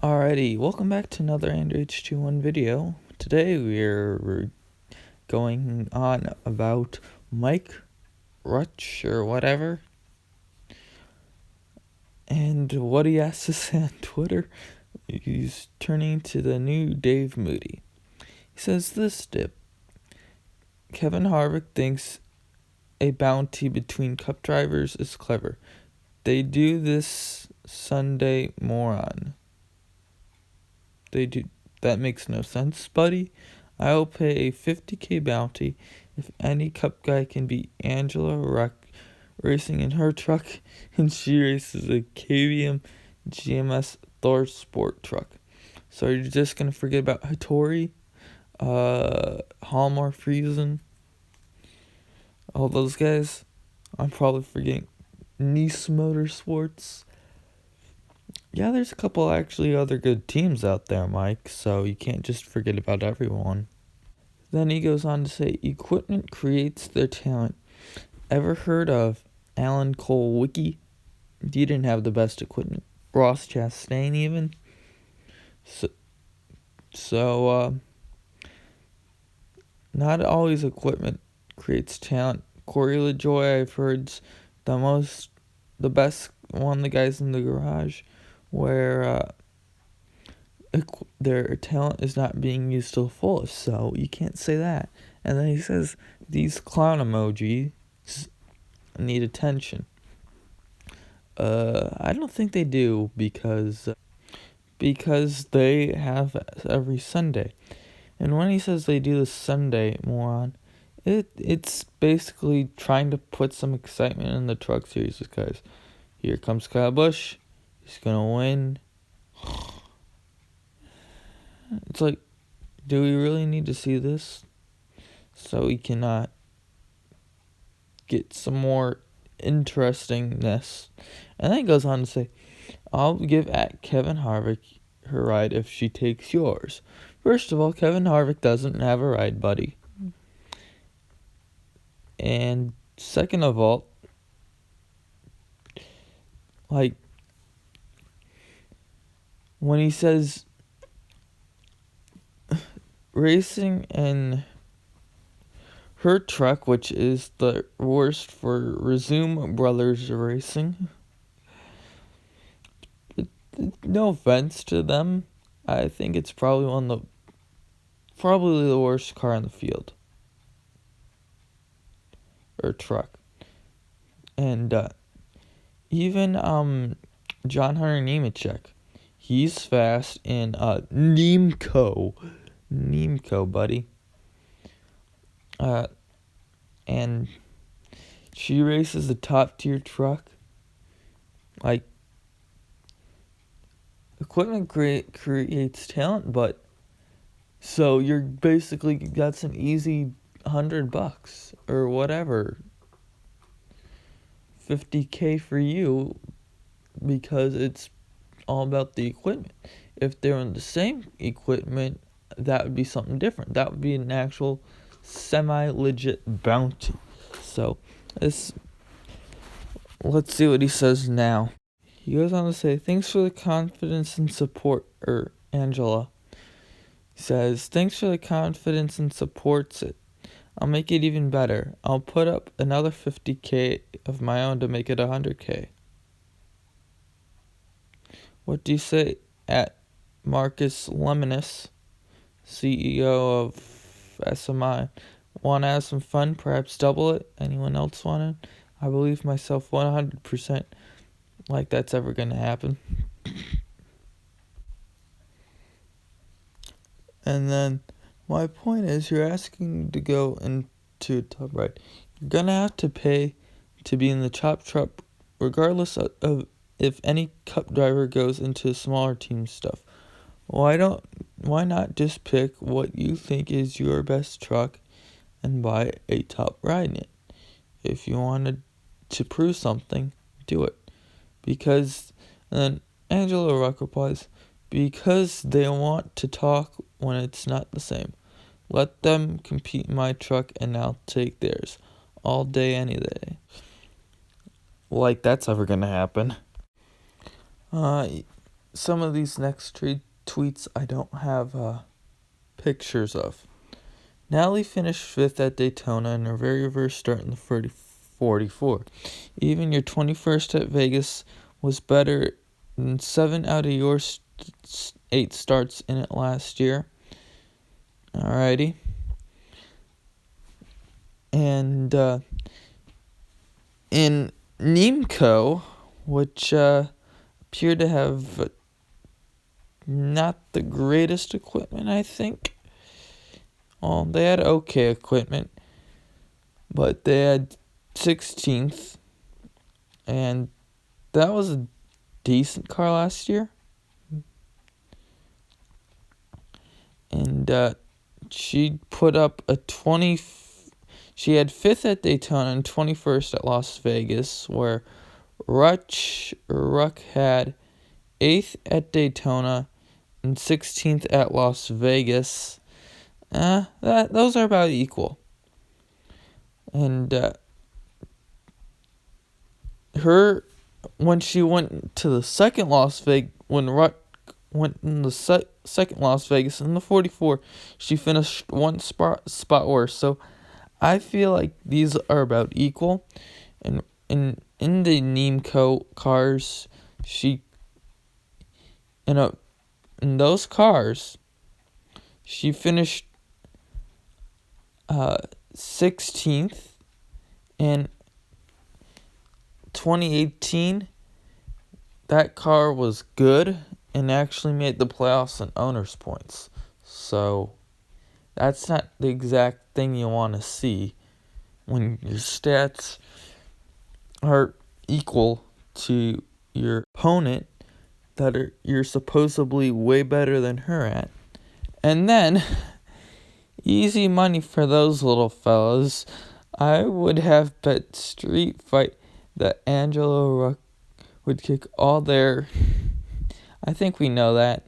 Alrighty, welcome back to another Android H21 video. Today we're going on about Mike Rutch or whatever, and what he has to say on Twitter. He's turning to the new Dave Moody. He says this dip. Kevin Harvick thinks a bounty between cup drivers is clever. They do this Sunday, moron. They do. That makes no sense, buddy. I'll pay a $50K bounty if any cup guy can beat Angela Ruck racing in her truck and she races a KVM GMS Thor Sport truck. So you're just gonna forget about Hattori, Hallmark Friesen, all those guys? I'm probably forgetting Nice Motorsports. Yeah, there's a couple actually other good teams out there, Mike, so you can't just forget about everyone. Then he goes on to say, equipment creates their talent. Ever heard of Alan Cole Wiki? He didn't have the best equipment. Ross Chastain even. So not always equipment creates talent. Corey LaJoie, I've heard, the best one of the guys in the garage, where their talent is not being used to the fullest, so you can't say that. And then he says these clown emojis need attention. I don't think they do because they have every Sunday. And when he says they do this Sunday, moron, it's basically trying to put some excitement in the truck series, because here comes Kyle Busch, he's gonna win. It's like, do we really need to see this? So we cannot get some more interestingness. And then it goes on to say, I'll give at Kevin Harvick her ride if she takes yours. First of all, Kevin Harvick doesn't have a ride, buddy. And second of all, like, when he says racing in her truck, which is the worst for Resume Brothers Racing, no offense to them, I think it's probably the worst car in the field, or truck. And even John Hunter Nemechek, he's fast in Nemco, buddy. And she races a top tier truck. Like, equipment creates talent, but so you're basically, that's an easy $100 or whatever, $50K for you, because it's all about the equipment. If they're in the same equipment, that would be something different. That would be an actual semi-legit bounty. So let's see what he says now. He goes on to say, thanks for the confidence and support, Angela. He says, thanks for the confidence and supports it. I'll make it even better. I'll put up another $50K of my own to make it $100K. What do you say at Marcus Lemonis, CEO of SMI? Want to have some fun? Perhaps double it? Anyone else want it? I believe myself 100% like that's ever going to happen. And then my point is, you're asking to go into a top ride. You're going to have to pay to be in the top truck, regardless of if any cup driver goes into smaller team stuff. Why not just pick what you think is your best truck and buy a top ride in it? If you wanted to prove something, do it. Because, and then Angela Ruck replies, because they want to talk when it's not the same. Let them compete in my truck and I'll take theirs. All day, any day. Like that's ever gonna happen. some of these next tweets I don't have pictures of. Natalie finished 5th at Daytona in her very first start in the 44. Even your 21st at Vegas was better than 7 out of your 8 starts in it last year. Alrighty. And in Nemco, which appeared to have not the greatest equipment, I think. Well, they had okay equipment, but they had 16th, and that was a decent car last year. And she put up a 20. She had 5th at Daytona and 21st at Las Vegas, where Ruck had 8th at Daytona and 16th at Las Vegas. Those are about equal. And when she went to the second Las Vegas, when Ruck went in the second Las Vegas in the 44, she finished one spot worse. So I feel like these are about equal. And in the Nemco cars, in those cars, she finished 16th in 2018. That car was good and actually made the playoffs in owners' points. So that's not the exact thing you want to see when your stats are equal to your opponent that you're supposedly way better than her at. And then, easy money for those little fellas. I would have bet Street Fight that Angelo Ruck would kick all their... I think we know that.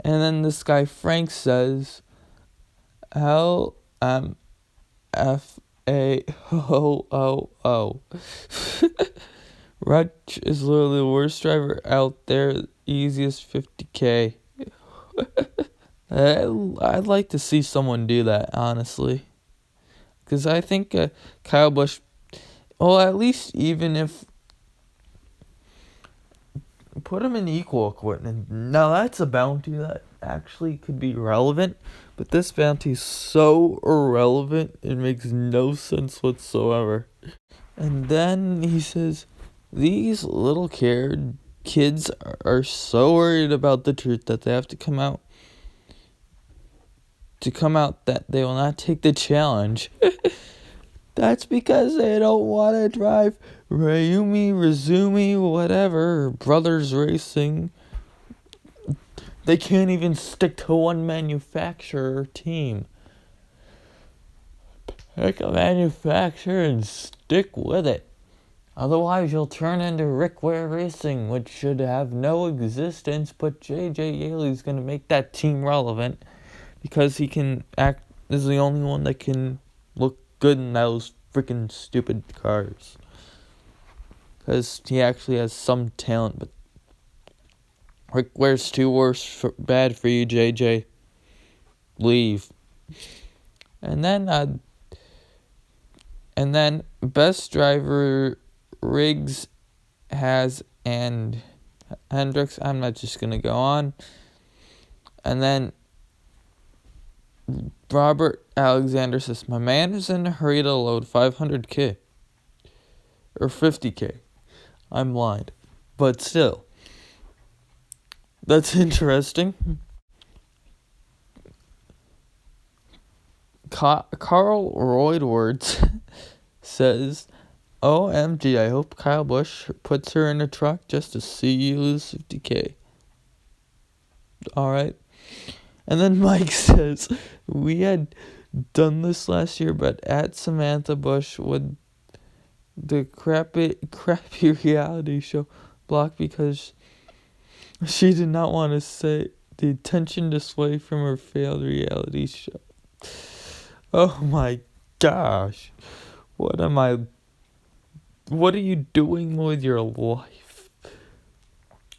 And then this guy Frank says, LMFAOO. Rutch is literally the worst driver out there, easiest 50K. I'd like to see someone do that, honestly. Because I think Kyle Busch, well, at least even if, put him in equal equipment. Now that's a bounty that actually could be relevant, but this bounty is so irrelevant, it makes no sense whatsoever. And then he says, these little kids are so worried about the truth that they have to come out that they will not take the challenge. That's because they don't want to drive Razumi, whatever, Brothers Racing. They can't even stick to one manufacturer or team. Pick a manufacturer and stick with it. Otherwise, you'll turn into Rick Ware Racing, which should have no existence, but J.J. Yaley's going to make that team relevant because he can act is the only one that can look good in those freaking stupid cars. Because he actually has some talent, but Rick Ware's too bad for you, JJ. Leave. And then best driver Riggs has and Hendricks. I'm not just gonna go on. And then Robert Alexander says, my man is in a hurry to load 500K. Or 50K. I'm blind. But still. That's interesting. Carl Roydwards says, OMG, I hope Kyle Busch puts her in a truck just to see you lose 50K. Alright. And then Mike says, we had done this last year, but at Samantha Busch with the crappy reality show block because she did not want to say the attention to sway from her failed reality show. Oh my gosh. What are you doing with your life?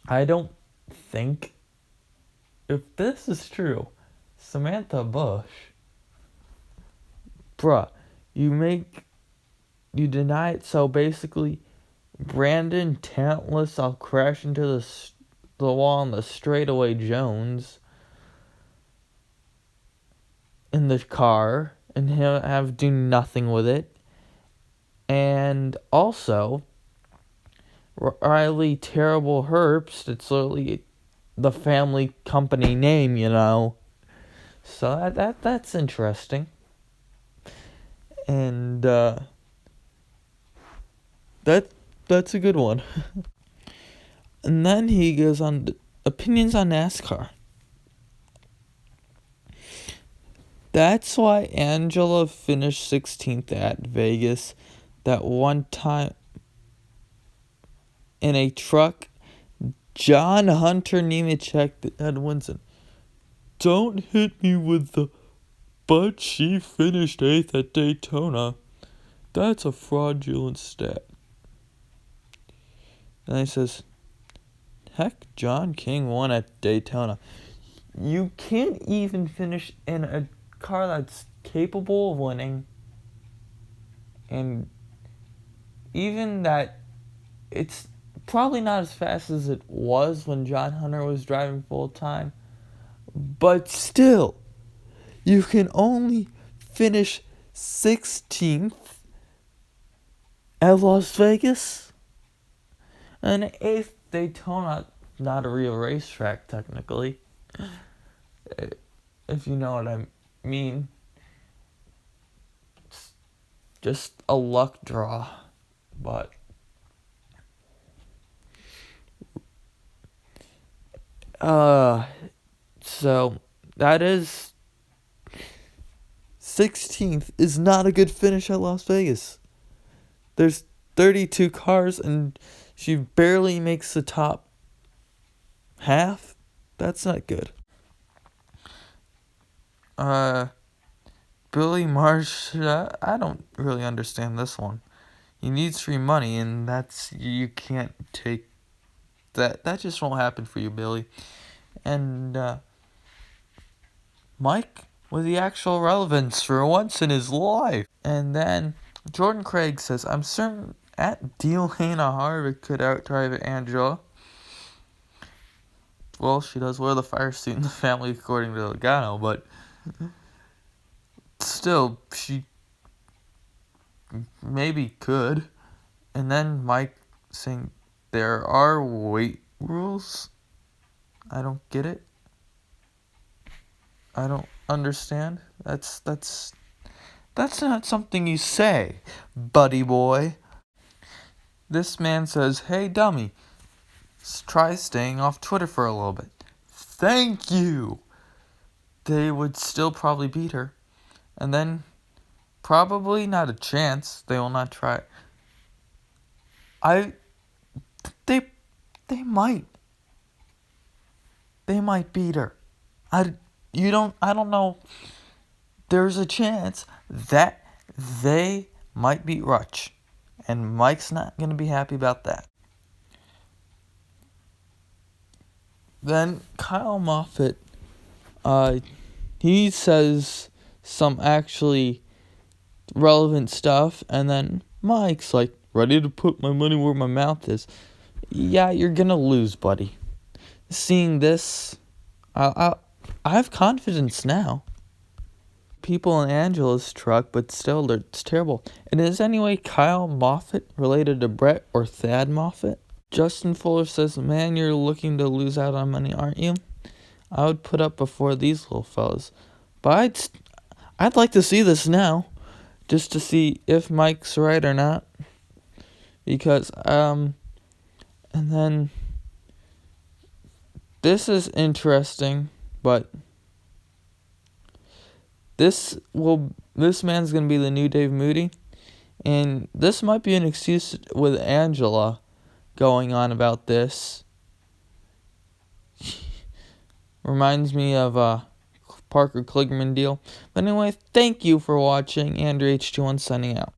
I don't think, if this is true, Samantha Bush, bruh, you deny it, so basically, Brandon, talentless, I'll crash into the wall on the straightaway Jones in the car, and he'll have do nothing with it. And also, Riley Terrible Herbst, it's literally the family company name, you know. So that's interesting. And that's a good one. And then he goes on to opinions on NASCAR. That's why Angela finished 16th at Vegas that one time in a truck. John Hunter Nemechek had Winston. Don't hit me with the, but she finished 8th at Daytona. That's a fraudulent stat. And he says, heck, John King won at Daytona. You can't even finish in a car that's capable of winning. And even that, it's probably not as fast as it was when John Hunter was driving full time. But still, you can only finish 16th at Las Vegas. And 8th Daytona, not a real racetrack technically, if you know what I mean. It's just a luck draw, but so that is 16th is not a good finish at Las Vegas. There's 32 cars and she barely makes the top half. That's not good. Billy Marsh, I don't really understand this one. He needs free money, and you can't take that. That just won't happen for you, Billy. And Mike with the actual relevance for once in his life. And then Jordan Craig says, I'm certain at Delana Harvick could outdrive Angela. Well, she does wear the fire suit in the family, according to Logano, but still, she maybe could. And then Mike saying, there are weight rules? I don't get it. I don't understand. That's not something you say, buddy boy. This man says, hey dummy, try staying off Twitter for a little bit. Thank you. They would still probably beat her. And then, probably not a chance. They will not try. They might. They might beat her. I don't know. There's a chance that they might beat Rutch. And Mike's not going to be happy about that. Then Kyle Moffitt, he says some actually relevant stuff, and then Mike's like, ready to put my money where my mouth is. Yeah, you're gonna lose, buddy. Seeing this, I have confidence now. People in Angela's truck, but still, it's terrible. And is anyway Kyle Moffitt related to Brett or Thad Moffitt? Justin Fuller says, man, you're looking to lose out on money, aren't you? I would put up before these little fellas. But I'd like to see this now, just to see if Mike's right or not. Because, and then, this is interesting, but this man's going to be the new Dave Moody. And this might be an excuse with Angela going on about this. Reminds me of Parker Kligerman deal. But anyway, thank you for watching. Andrew H21 signing out.